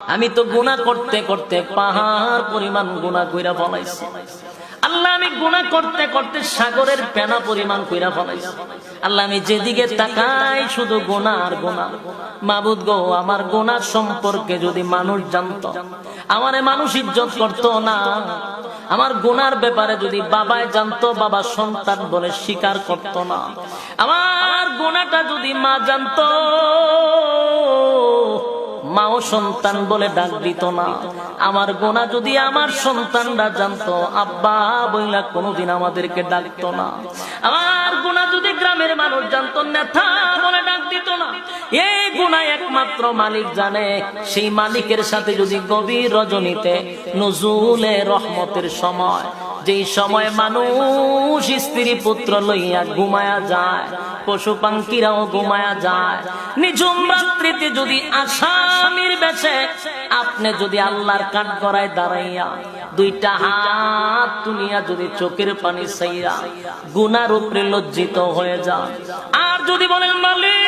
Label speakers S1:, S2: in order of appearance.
S1: আমি তো গুনাহ করতে করতে পাহাড় পরিমাণ গুনাহ কইরা ফলাইছি। আল্লাহ আমি গুনাহ করতে করতে সাগরের পেনা পরিমাণ কইরা ফলাইছি। আল্লাহ আমি যেদিকে তাকাই শুধু গুনাহ আর গুনাহ। মাবুদ গো, আমার গুনাহ সম্পর্কে যদি মানুষ জানতো, আমারে মানুষ ইজ্জত করতো না। আমার গুনার ব্যাপারে যদি বাবাই জানতো, বাবা সন্তান বলে স্বীকার করতো না। আমার গুনাহটা যদি মা জানতো, মাও সন্তান বলে ডাক দিত না। আমার গুনাহ যদি আমার সন্তানরা জানতো, আব্বা বইলা কোনোদিন আমাদেরকে ডাকতো না। আমার গুনাহ যদি গ্রামের মানুষ জানতো, নেতা বলে ডাক দিত না। এই গুনাহ একমাত্র মালিক জানে। সেই মালিকের সাথে যদি গভীর রজনীতে নুজুলে রহমতের সময়, যেই সময় মানুষ স্ত্রী পুত্র লইয়া ঘুমায়া যায়, পশু পাখিরাও ঘুমায়া যায়, নিঝুম রাত্রিতে যদি আসামির বেশে আপনি যদি আল্লাহর কাঠগড়ায় দাঁড়াইয়া দুইটা হাত তুলিয়া যদি চোখের পানি ছাইরা গুনার উপরে লজ্জিত হয়ে যান, আর যদি বলেন মালিক